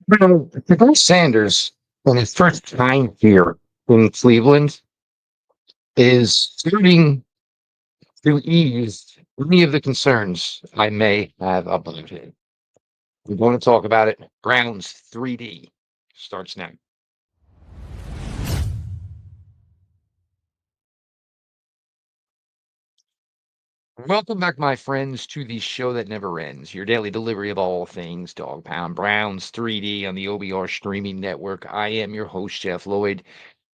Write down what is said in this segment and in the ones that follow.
Shedeur Sanders, in his first time here in Cleveland, is starting to ease many of the concerns I may have about him. We want to talk about it. Browns 3D starts now. Welcome back, my friends, to the show that never ends. Your daily delivery of all things Dog Pound Browns 3D on the OBR streaming network. I am your host, Jeff Lloyd.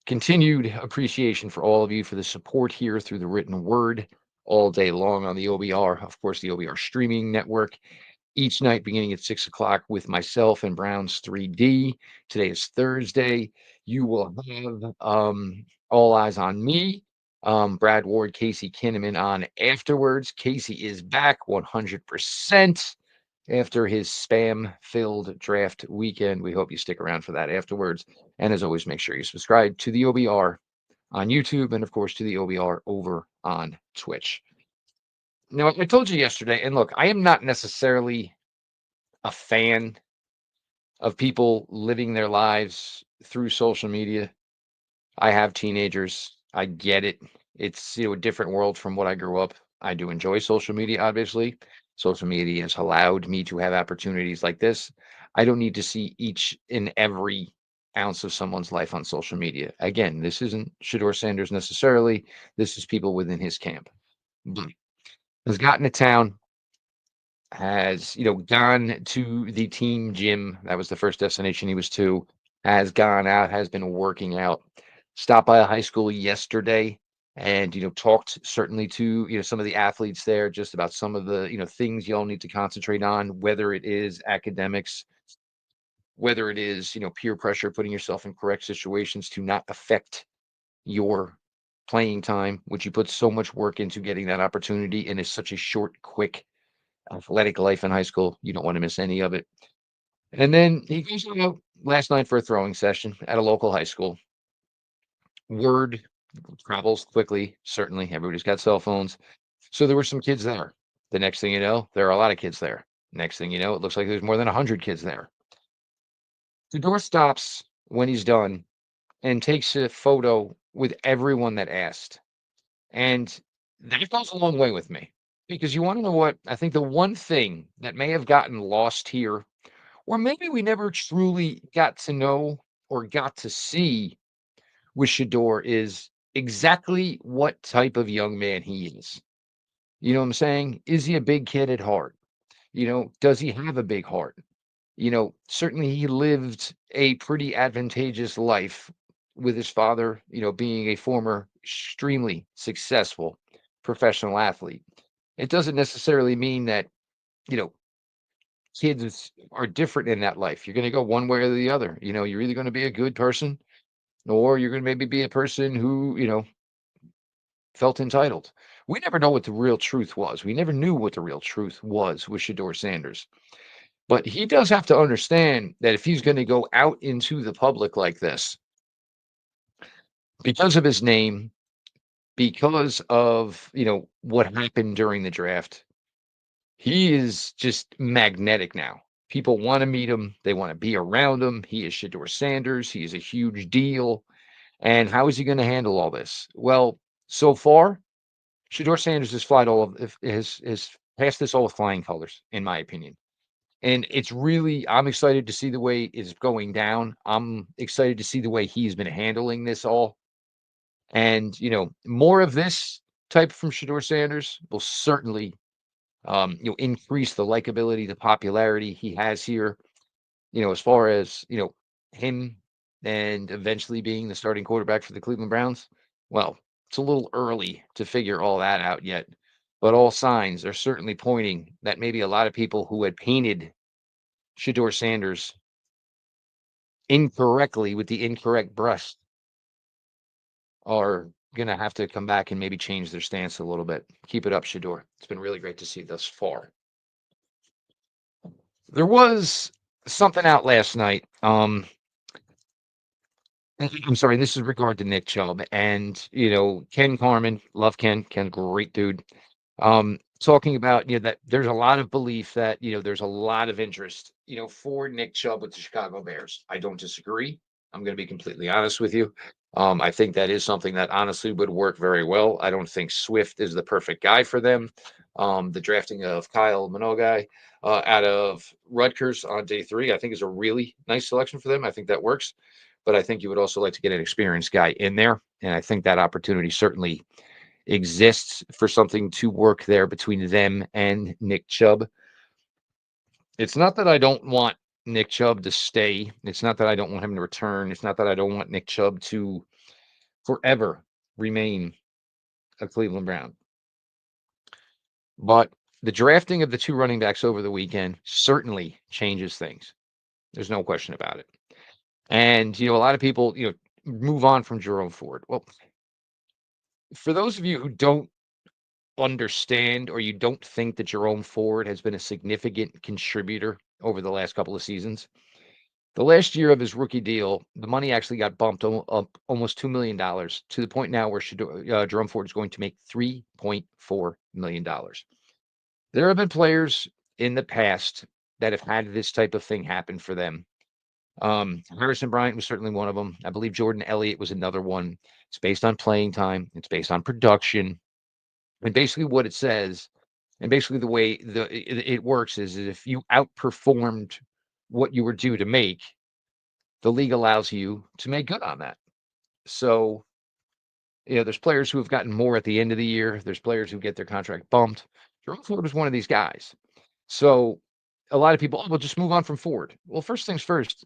Continued appreciation for all of you for the support here through the written word all day long on the OBR, of course, the OBR streaming network. Each night beginning at 6 o'clock with myself and Browns 3D. Today is Thursday. You will have All Eyes on Me. Brad Ward, Casey Kinnaman on afterwards. Casey is back 100% after his spam-filled draft weekend. We hope you stick around for that afterwards. And as always, make sure you subscribe to the OBR on YouTube and, of course, to the OBR over on Twitch. Now, I told you yesterday, and look, I am not necessarily a fan of people living their lives through social media. I have teenagers. I get it. It's, a different world from what I grew up. I do enjoy social media, obviously. Social media has allowed me to have opportunities like this. I don't need to see each and every ounce of someone's life on social media. Again, this isn't Shedeur Sanders necessarily. This is people within his camp. But has gotten to town, has gone to the team gym. That was the first destination he was to. Has gone out, has been working out. Stopped by a high school yesterday, and talked certainly to some of the athletes there, just about some of the things y'all need to concentrate on, whether it is academics, whether it is peer pressure, putting yourself in correct situations to not affect your playing time, which you put so much work into getting that opportunity, and is such a short, quick athletic life in high school. You don't want to miss any of it. And then he goes out last night for a throwing session at a local high school. Word travels quickly, certainly. Everybody's got cell phones. So there were some kids there. The next thing you know, there are a lot of kids there. Next thing you know, it looks like there's more than 100 kids there. The door stops when he's done and takes a photo with everyone that asked. And that goes a long way with me, because you want to know what? I think the one thing that may have gotten lost here, or maybe we never truly got to know or got to see with Shedeur, is exactly what type of young man he is. You know what I'm saying? Is he a big kid at heart? Does he have a big heart? Certainly he lived a pretty advantageous life with his father, being a former extremely successful professional athlete. It doesn't necessarily mean that, you know, kids are different in that life. You're going to go one way or the other. You're either going to be a good person, or you're going to maybe be a person who, felt entitled. We never know what the real truth was. We never knew what the real truth was with Shedeur Sanders. But he does have to understand that if he's going to go out into the public like this, because of his name, because of, what happened during the draft, he is just magnetic now. People want to meet him. They want to be around him. He is Shedeur Sanders. He is a huge deal. And how is he going to handle all this? Well, so far, Shedeur Sanders has flied all of has passed this all with flying colors, in my opinion. And it's really, I'm excited to see the way it's going down. I'm excited to see the way he's been handling this all. And, more of this type from Shedeur Sanders will certainly, increase the likability, the popularity he has here, as far as, him and eventually being the starting quarterback for the Cleveland Browns. Well, it's a little early to figure all that out yet, but all signs are certainly pointing that maybe a lot of people who had painted Shedeur Sanders incorrectly with the incorrect brush are going to have to come back and maybe change their stance a little bit. Keep it up, Shedeur. It's been really great to see thus far. There was something out last night. I'm sorry, this is regard to Nick Chubb and, Ken Carmen. Love Ken. Ken, great dude. talking about, that there's a lot of belief that, there's a lot of interest, for Nick Chubb with the Chicago Bears. I don't disagree. I'm going to be completely honest with you. I think that is something that honestly would work very well. I don't think Swift is the perfect guy for them. The drafting of Kyle Minogue out of Rutgers on day 3, I think is a really nice selection for them. I think that works. But I think you would also like to get an experienced guy in there. And I think that opportunity certainly exists for something to work there between them and Nick Chubb. It's not that I don't want Nick Chubb to stay. It's not that I don't want him to return. It's not that I don't want Nick Chubb to forever remain a Cleveland Brown. But the drafting of the 2 running backs over the weekend certainly changes things. There's no question about it. And, a lot of people, move on from Jerome Ford. Well, for those of you who don't understand or you don't think that Jerome Ford has been a significant contributor over the last couple of seasons, the last year of his rookie deal, the money actually got bumped up almost $2 million to the point now where Jerome Ford is going to make $3.4 million. There have been players in the past that have had this type of thing happen for them. Harrison Bryant was certainly one of them. I believe Jordan Elliott was another one. It's based on playing time. It's based on production. And basically what it says, and basically the way it works is if you outperformed what you were due to make, the league allows you to make good on that. So, there's players who have gotten more at the end of the year. There's players who get their contract bumped. Jerome Ford was one of these guys. So a lot of people, oh, well, just move on from Ford. Well, first things first,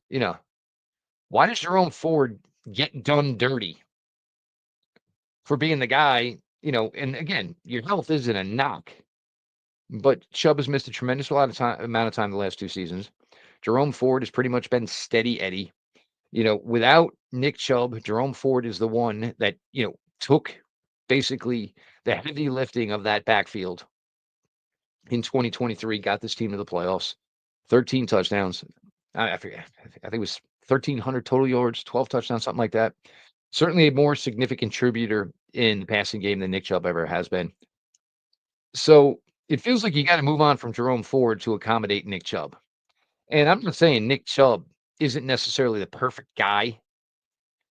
why does Jerome Ford get done dirty for being the guy, and again, your health isn't a knock, but Chubb has missed a tremendous amount of time the last 2 seasons. Jerome Ford has pretty much been steady Eddie. Without Nick Chubb, Jerome Ford is the one that, took basically the heavy lifting of that backfield in 2023, got this team to the playoffs, 13 touchdowns. I forget, I think it was 1,300 total yards, 12 touchdowns, something like that. Certainly a more significant contributor in the passing game than Nick Chubb ever has been. So it feels like you got to move on from Jerome Ford to accommodate Nick Chubb. And I'm not saying Nick Chubb isn't necessarily the perfect guy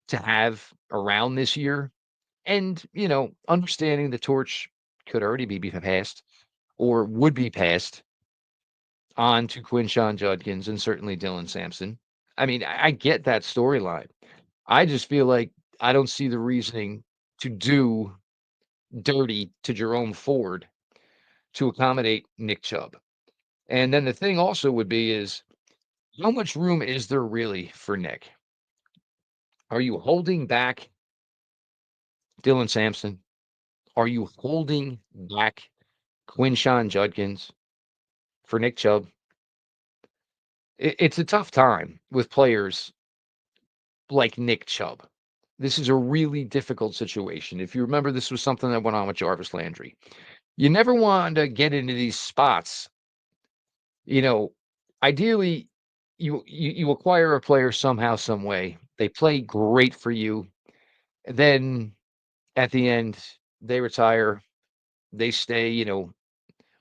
to have around this year. And, understanding the torch could already be passed or would be passed on to Quinshawn Judkins and certainly Dylan Sampson. I mean, I get that storyline. I just feel like I don't see the reasoning to do dirty to Jerome Ford to accommodate Nick Chubb. And then the thing also would be is how much room is there really for Nick? Are you holding back Dylan Sampson? Are you holding back Quinshawn Judkins for Nick Chubb? It's a tough time with players like Nick Chubb. This is a really difficult situation. If you remember, this was something that went on with Jarvis Landry. You never want to get into these spots. Ideally, you acquire a player somehow, some way. They play great for you. Then at the end, they retire. They stay,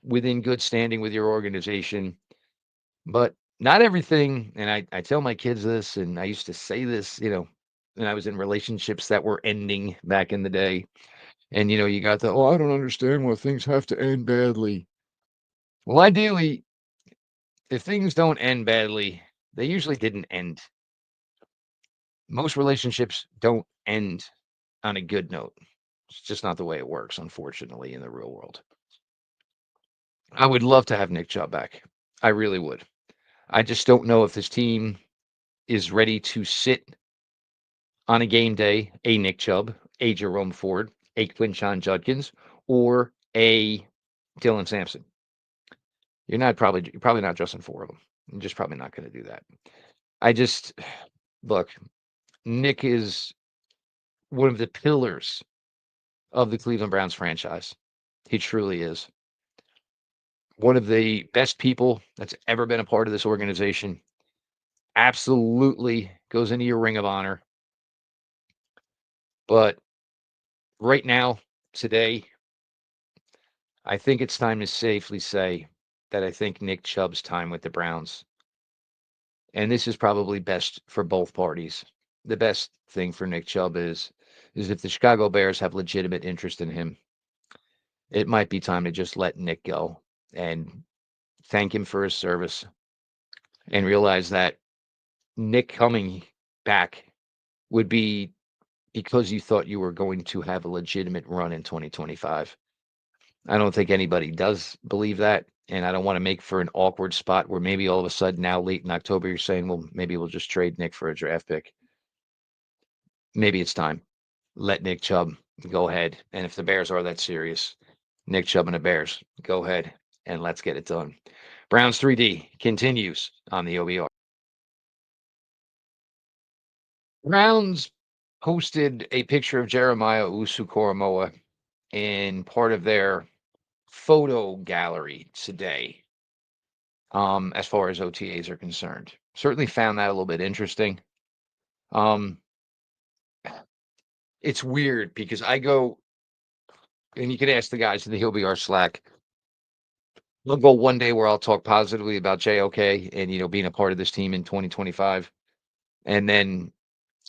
within good standing with your organization. But not everything, and I tell my kids this, and I used to say this, when I was in relationships that were ending back in the day. And, you got the, oh, I don't understand why things have to end badly. Well, ideally, if things don't end badly, they usually didn't end. Most relationships don't end on a good note. It's just not the way it works, unfortunately, in the real world. I would love to have Nick Chubb back. I really would. I just don't know if this team is ready to sit on a game day a Nick Chubb, a Jerome Ford, a Quinshawn Judkins, or a Dylan Sampson. You're probably not dressing 4 of them. You're just probably not going to do that. I just look, Nick is one of the pillars of the Cleveland Browns franchise. He truly is. One of the best people that's ever been a part of this organization. Absolutely goes into your ring of honor. But right now, today, I think it's time to safely say that I think Nick Chubb's time with the Browns, and this is probably best for both parties. The best thing for Nick Chubb is if the Chicago Bears have legitimate interest in him, it might be time to just let Nick go and thank him for his service and realize that Nick coming back would be because you thought you were going to have a legitimate run in 2025. I don't think anybody does believe that. And I don't want to make for an awkward spot where maybe all of a sudden now late in October you're saying, well, maybe we'll just trade Nick for a draft pick. Maybe it's time. Let Nick Chubb go ahead. And if the Bears are that serious, Nick Chubb and the Bears, go ahead and let's get it done. Browns 3D continues on the OBR. Browns posted a picture of Jeremiah Usu-Koromoa in part of their photo gallery today, as far as OTAs are concerned. Certainly found that a little bit interesting. Um, it's weird because I go, and you can ask the guys in the OBR Slack. I'll go one day where I'll talk positively about JOK and being a part of this team in 2025, and then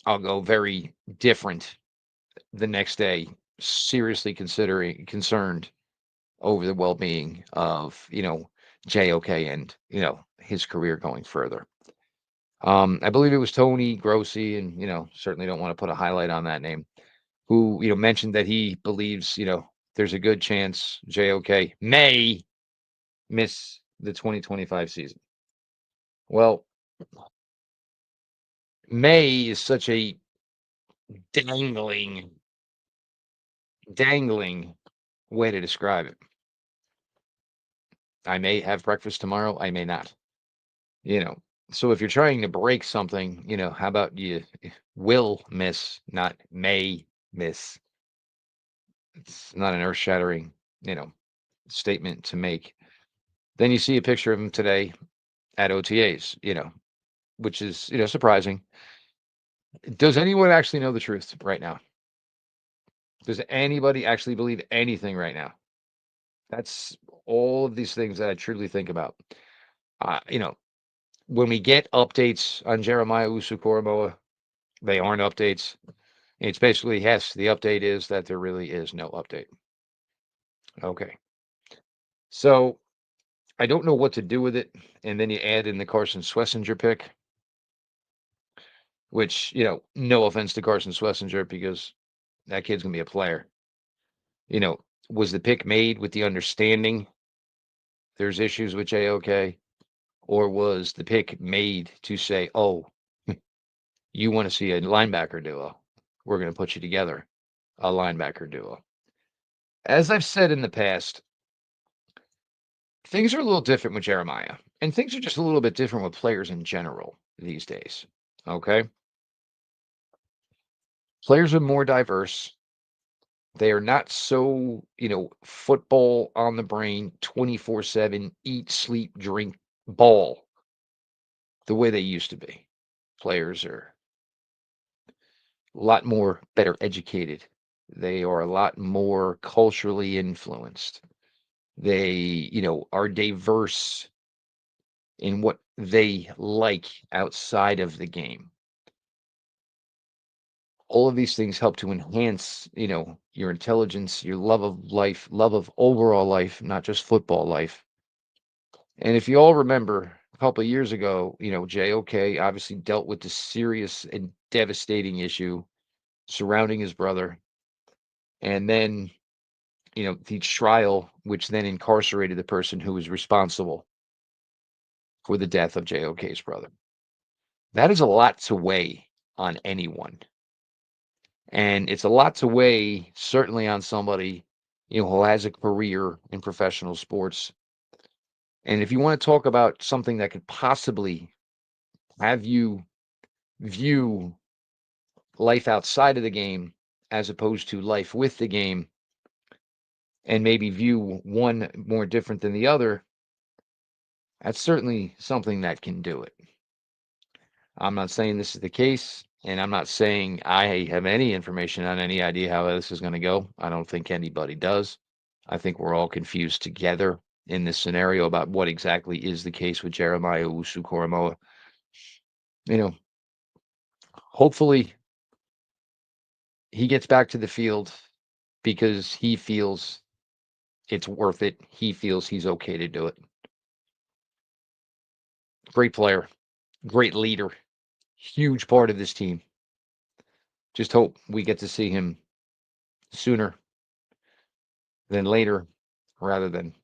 I'll go very different the next day, seriously considering concerned over the well-being of JOK and his career going further. I believe it was Tony Grossi, and certainly don't want to put a highlight on that name, who mentioned that he believes there's a good chance JOK may miss the 2025 season. Well, May is such a dangling, dangling way to describe it. I may have breakfast tomorrow. I may not. You know, so if you're trying to break something, how about you will miss, not may miss? It's not an earth-shattering, you know, statement to make. Then you see a picture of him today at OTAs, which is, surprising. Does anyone actually know the truth right now? Does anybody actually believe anything right now? That's all of these things that I truly think about. Uh, you know, when we get updates on Jeremiah Usu-Koromoa, they aren't updates. It's basically, yes, the update is that there really is no update. Okay. So I don't know what to do with it. And then you add in the Carson Swissinger pick, which, no offense to Carson Swissinger because that kid's going to be a player. Was the pick made with the understanding there's issues with JOK? Or was the pick made to say, oh, you want to see a linebacker duo? We're going to put you together, a linebacker duo. As I've said in the past, things are a little different with Jeremiah, and things are just a little bit different with players in general these days. Okay? Players are more diverse. They are not so, football on the brain, 24/7, eat, sleep, drink, ball, the way they used to be. Players are a lot more better educated. They are a lot more culturally influenced. They, are diverse in what they like outside of the game. All of these things help to enhance, your intelligence, your love of life, love of overall life, not just football life. And if you all remember a couple of years ago, JOK obviously dealt with the serious and devastating issue surrounding his brother. And then, the trial, which then incarcerated the person who was responsible for the death of JOK's brother. That is a lot to weigh on anyone. And it's a lot to weigh, certainly on somebody, who has a career in professional sports. And if you want to talk about something that could possibly have you view life outside of the game as opposed to life with the game, and maybe view one more different than the other, that's certainly something that can do it. I'm not saying this is the case, and I'm not saying I have any information on any idea how this is going to go. I don't think anybody does. I think we're all confused together in this scenario about what exactly is the case with Jeremiah Owusu-Koramoah. You know, hopefully he gets back to the field because he feels it's worth it. He feels he's okay to do it. Great player, great leader, huge part of this team. Just hope we get to see him sooner than later rather than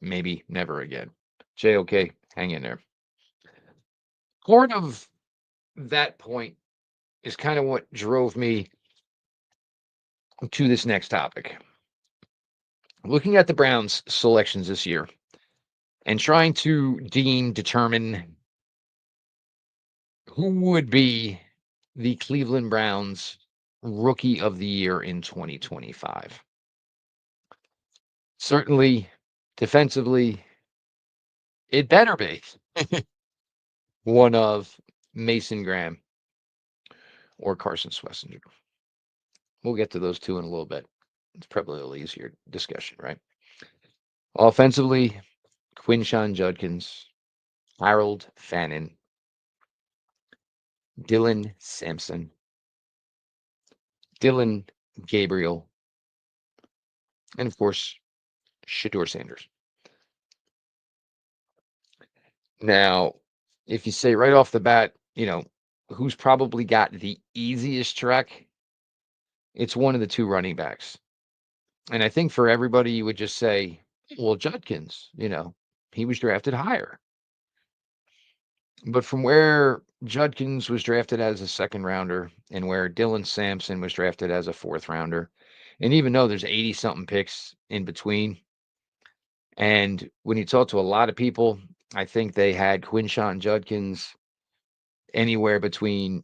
maybe never again. JOK, hang in there. Part of that point is kind of what drove me to this next topic. Looking at the Browns' selections this year and trying to determine who would be the Cleveland Browns Rookie of the Year in 2025. Certainly, defensively, it better be one of Mason Graham or Carson Swissinger. We'll get to those two in a little bit. It's probably a little easier discussion, right? Offensively, Quinshawn Judkins, Harold Fannon, Dylan Sampson, Dylan Gabriel, and of course, Shedeur Sanders. Now, if you say right off the bat, who's probably got the easiest track, it's one of the two running backs. And I think for everybody, you would just say, well, Judkins, he was drafted higher. But from where Judkins was drafted as a second rounder and where Dylan Sampson was drafted as a fourth rounder, and even though there's 80 something picks in between, and when you talk to a lot of people, I think they had Quinshawn Judkins anywhere between,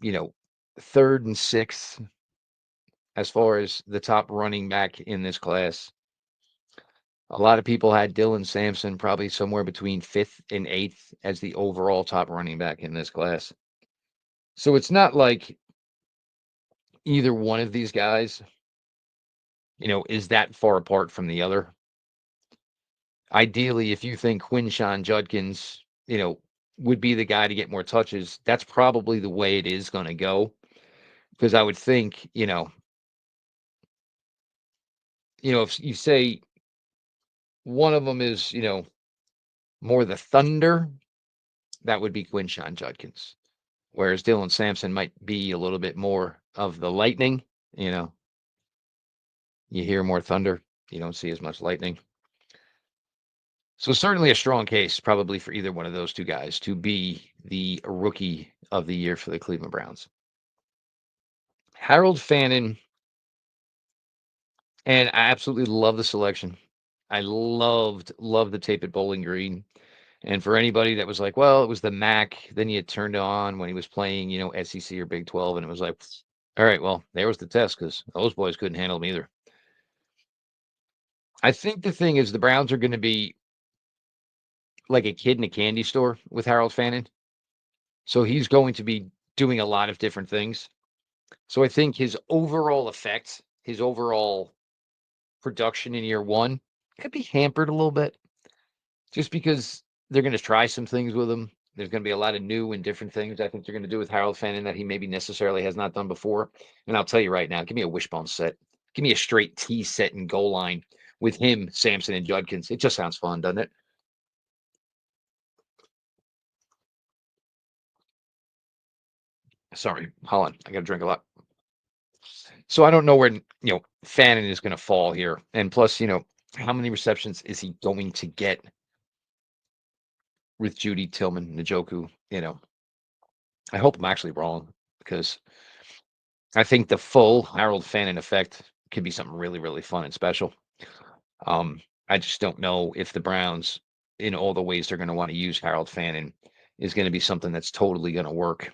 third and sixth as far as the top running back in this class. A lot of people had Dylan Sampson probably somewhere between fifth and eighth as the overall top running back in this class. So it's not like either one of these guys, is that far apart from the other. Ideally, if you think Quinshawn Judkins, would be the guy to get more touches, that's probably the way it is going to go. Because I would think, if you say one of them is, more the thunder, that would be Quinshawn Judkins. Whereas Dylan Sampson might be a little bit more of the lightning, you hear more thunder, you don't see as much lightning. So certainly a strong case probably for either one of those two guys to be the Rookie of the Year for the Cleveland Browns. Harold Fannon, and I absolutely love the selection. I loved the tape at Bowling Green. And for anybody that was like, well, it was the MAC, then you turned on when he was playing, SEC or Big 12, and it was like, all right, well, there was the test because those boys couldn't handle him either. I think the thing is the Browns are going to be like a kid in a candy store with Harold Fannon. So he's going to be doing a lot of different things. So I think his overall effect, his overall production in year one could be hampered a little bit just because they're going to try some things with him. There's going to be a lot of new and different things I think they're going to do with Harold Fannon that he maybe necessarily has not done before. And I'll tell you right now, give me a wishbone set. Give me a straight T set and goal line with him, Sampson, and Judkins. It just sounds fun, doesn't it? Sorry, Holland. I got to drink a lot. So I don't know where, Fannon is going to fall here. And plus, how many receptions is he going to get with Judy, Tillman, Njoku? I hope I'm actually wrong because I think the full Harold Fannon effect could be something really, really fun and special. I just don't know if the Browns, in all the ways they're going to want to use Harold Fannon, is going to be something that's totally going to work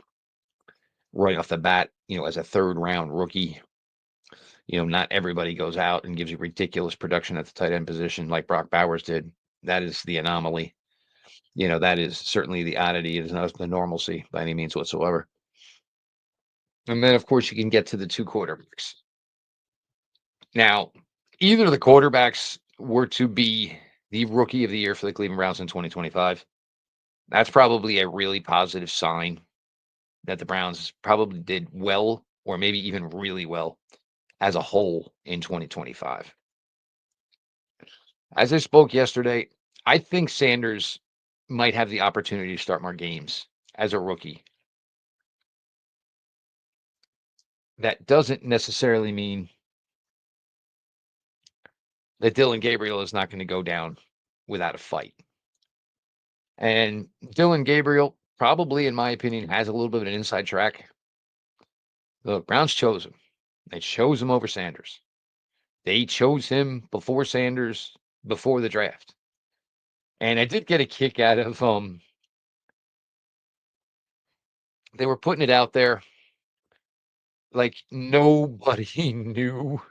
right off the bat, as a third round rookie. Not everybody goes out and gives you ridiculous production at the tight end position like Brock Bowers did. That is the anomaly. That is certainly the oddity. It is not the normalcy by any means whatsoever. And then, of course, you can get to the two quarterbacks. Now, either of the quarterbacks were to be the rookie of the year for the Cleveland Browns in 2025, that's probably a really positive sign that the Browns probably did well, or maybe even really well as a whole in 2025. As I spoke yesterday, I think Sanders might have the opportunity to start more games as a rookie. That doesn't necessarily mean that Dylan Gabriel is not going to go down without a fight. And Dylan Gabriel probably, in my opinion, has a little bit of an inside track. The Browns chose him. They chose him over Sanders. They chose him before Sanders, before the draft. And I did get a kick out of they were putting it out there like nobody knew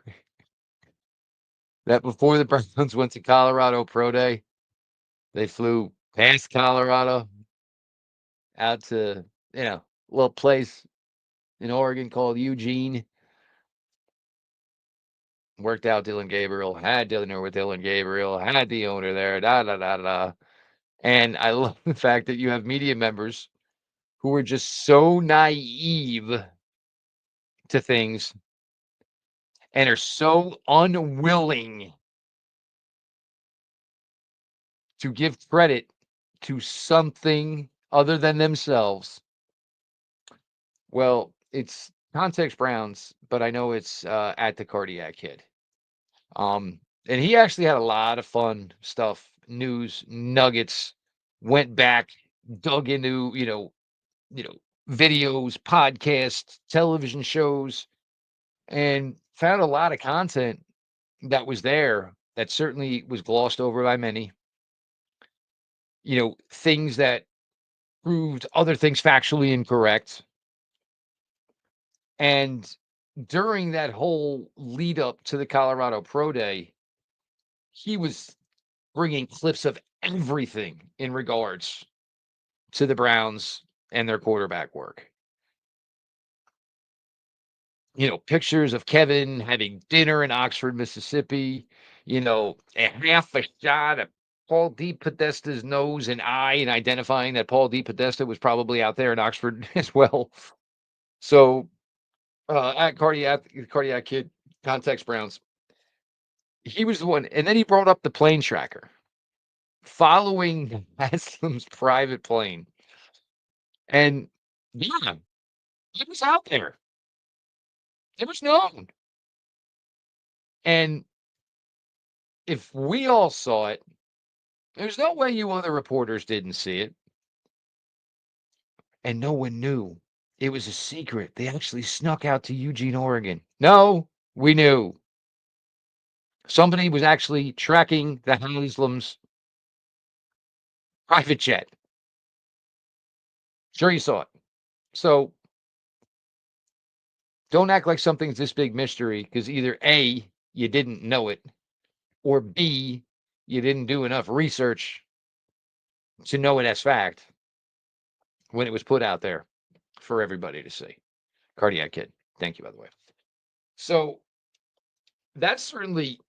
that before the Browns went to Colorado Pro Day, they flew past Colorado out to, a little place in Oregon called Eugene. Worked out Dylan Gabriel, had dinner with Dylan Gabriel, had the owner there, da da da da. And I love the fact that you have media members who are just so naive to things and are so unwilling to give credit to something other than themselves. Well, it's Context Browns, but I know it's at the Cardiac Kid. And he actually had a lot of fun stuff, news, nuggets, went back, dug into, videos, podcasts, television shows, and found a lot of content that was there that certainly was glossed over by many. Things that proved other things factually incorrect. And during that whole lead up to the Colorado Pro Day, he was bringing clips of everything in regards to the Browns and their quarterback work. Pictures of Kevin having dinner in Oxford, Mississippi, a half a shot of Paul D. Podesta's nose and eye, and identifying that Paul D. Podesta was probably out there in Oxford as well. So, at Cardiac Kid, Context Browns, he was the one. And then he brought up the plane tracker following Haslam's private plane. And yeah, it was out there. It was known. And if we all saw it, there's no way you other reporters didn't see it. And no one knew. It was a secret. They actually snuck out to Eugene, Oregon. No, we knew. Somebody was actually tracking the Haslam's private jet. Sure, you saw it. So don't act like something's this big mystery, because either A, you didn't know it, or B, you didn't do enough research to know it as fact when it was put out there for everybody to see. Cardiac Kid. Thank you, by the way. So that certainly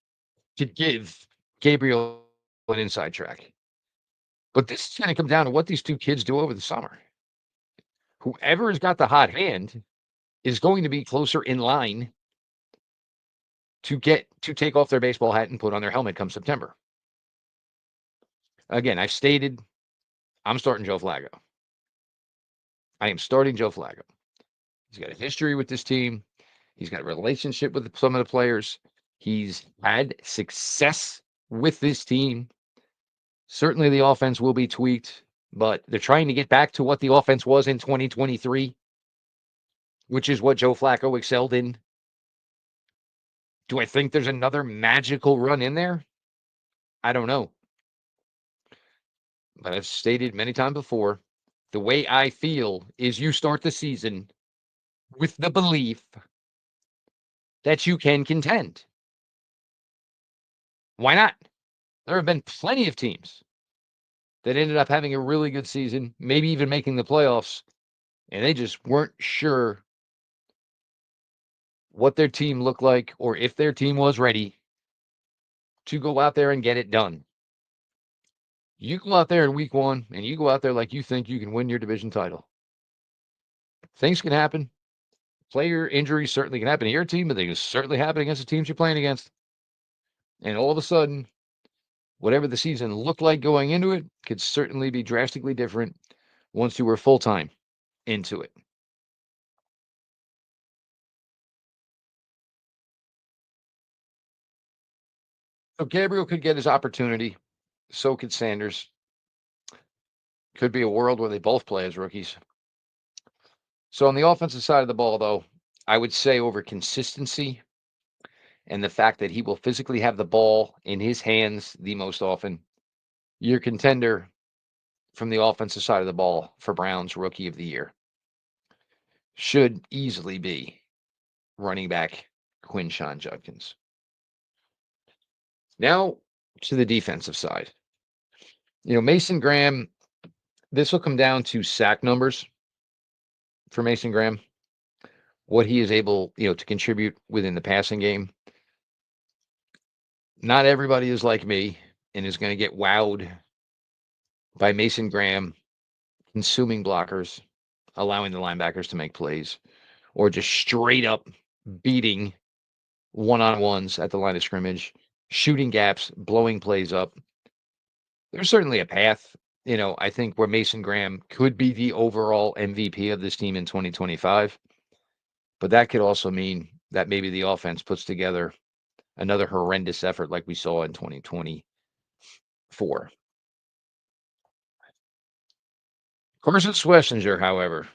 could give Gabriel an inside track. But this is going to come down to what these two kids do over the summer. Whoever has got the hot hand is going to be closer in line to take off their baseball hat and put on their helmet come September. Again, I've stated I'm starting Joe Flacco. I am starting Joe Flacco. He's got a history with this team. He's got a relationship with some of the players. He's had success with this team. Certainly the offense will be tweaked, but they're trying to get back to what the offense was in 2023, which is what Joe Flacco excelled in. Do I think there's another magical run in there? I don't know. But I've stated many times before, the way I feel is you start the season with the belief that you can contend. Why not? There have been plenty of teams that ended up having a really good season, maybe even making the playoffs, and they just weren't sure what their team looked like or if their team was ready to go out there and get it done. You go out there in week 1 and you go out there like you think you can win your division title. Things can happen. Player injuries certainly can happen to your team, but they can certainly happen against the teams you're playing against. And all of a sudden, whatever the season looked like going into it could certainly be drastically different once you were full time into it. So Gabriel could get his opportunity. So could Sanders. Could be a world where they both play as rookies. So on the offensive side of the ball, though, I would say over consistency and the fact that he will physically have the ball in his hands the most often, your contender from the offensive side of the ball for Browns Rookie of the Year should easily be running back Quinshon Judkins. Now to the defensive side. Mason Graham, this will come down to sack numbers for Mason Graham, what he is able, to contribute within the passing game. Not everybody is like me and is going to get wowed by Mason Graham consuming blockers, allowing the linebackers to make plays, or just straight up beating one-on-ones at the line of scrimmage, shooting gaps, blowing plays up. There's certainly a path, I think where Mason Graham could be the overall MVP of this team in 2025. But that could also mean that maybe the offense puts together another horrendous effort like we saw in 2024. Carson Swissinger, however,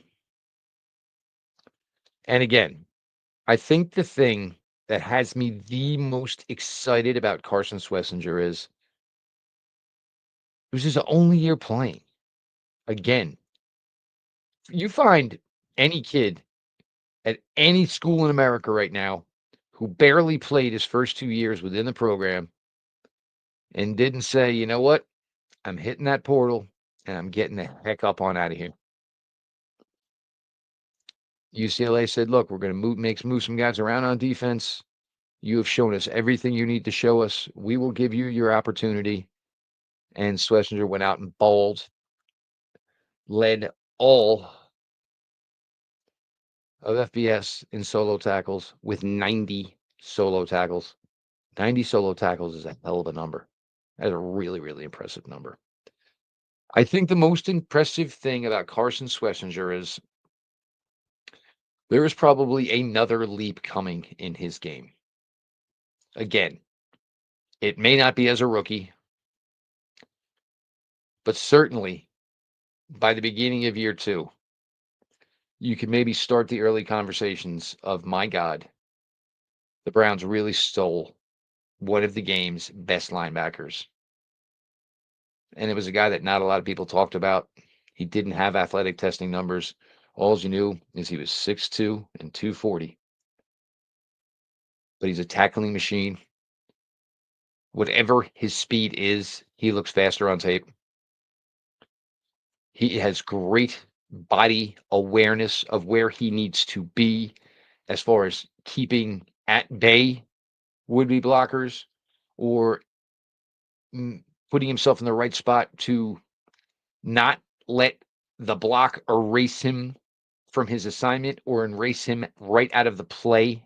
and again, I think the thing that has me the most excited about Carson Swissinger is this is his only year playing. Again, you find any kid at any school in America right now who barely played his first 2 years within the program and didn't say, you know what, I'm hitting that portal and I'm getting the heck up on out of here. UCLA said, look, we're going to move some guys around on defense. You have shown us everything you need to show us. We will give you your opportunity. And Schlesinger went out and balled, led all of FBS in solo tackles with 90 solo tackles. 90 solo tackles is a hell of a number. That's a really, really impressive number. I think the most impressive thing about Carson Schlesinger is there is probably another leap coming in his game. Again, it may not be as a rookie, but certainly by the beginning of year 2, you could maybe start the early conversations of, my God, the Browns really stole one of the game's best linebackers. And it was a guy that not a lot of people talked about. He didn't have athletic testing numbers. All you knew is he was 6'2" and 240. But he's a tackling machine. Whatever his speed is, he looks faster on tape. He has great body awareness of where he needs to be as far as keeping at bay would-be blockers or putting himself in the right spot to not let the block erase him from his assignment or erase him right out of the play.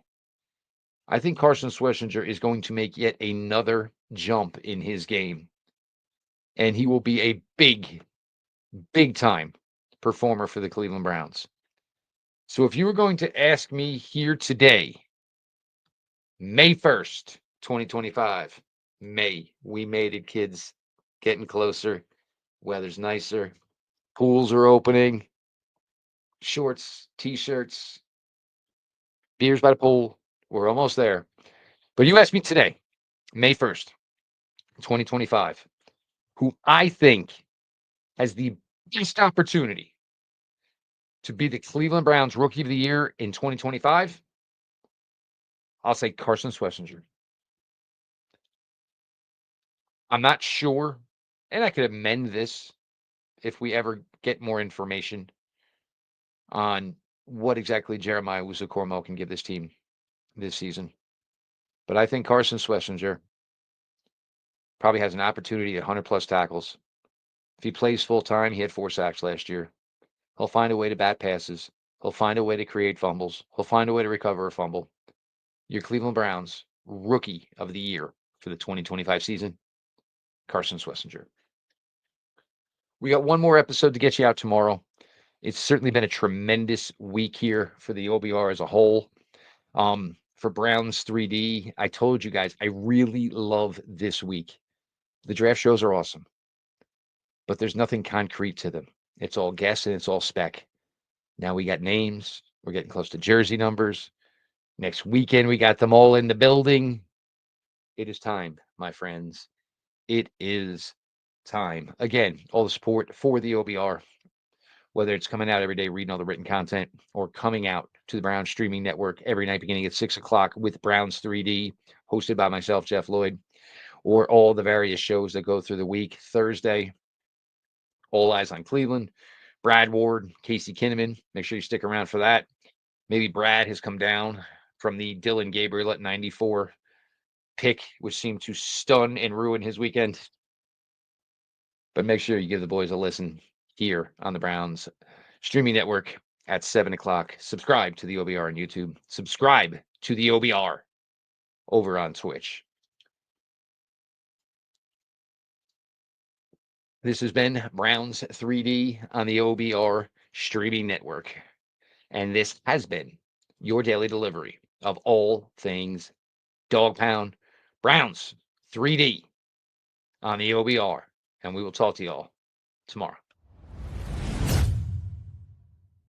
I think Carson Schlesinger is going to make yet another jump in his game, and he will be a big, big time performer for the Cleveland Browns. So if you were going to ask me here today, May 1st, 2025, we made it, kids. Getting closer. Weather's nicer. Pools are opening. Shorts, t-shirts, beers by the pool. We're almost there. But you asked me today, May 1st, 2025, who I think has the best opportunity to be the Cleveland Browns Rookie of the Year in 2025. I'll say Carson Schlesinger. I'm not sure, and I could amend this if we ever get more information on what exactly Jeremiah Usukormo can give this team this season. But I think Carson Schlesinger Probably has an opportunity at 100+ tackles. If he plays full time, he had 4 sacks last year. He'll find a way to bat passes. He'll find a way to create fumbles. He'll find a way to recover a fumble. Your Cleveland Browns Rookie of the Year for the 2025 season, Carson Swissinger. We got one more episode to get you out tomorrow. It's certainly been a tremendous week here for the OBR as a whole. For Browns 3D, I told you guys, I really love this week. The draft shows are awesome, but there's nothing concrete to them. It's all guess and it's all spec. Now we got names. We're getting close to jersey numbers. Next weekend, we got them all in the building. It is time, my friends. It is time. Again, all the support for the OBR, whether it's coming out every day, reading all the written content, or coming out to the Browns streaming network every night beginning at 6 o'clock with Browns 3D, hosted by myself, Jeff Lloyd, or all the various shows that go through the week. Thursday, All Eyes on Cleveland, Brad Ward, Casey Kinnaman. Make sure you stick around for that. Maybe Brad has come down from the Dylan Gabriel at 94 pick, which seemed to stun and ruin his weekend. But make sure you give the boys a listen here on the Browns streaming network at 7 o'clock. Subscribe to the OBR on YouTube. Subscribe to the OBR over on Twitch. This has been Browns 3D on the OBR streaming network. And this has been your daily delivery of all things Dog Pound Browns 3D on the OBR. And we will talk to y'all tomorrow.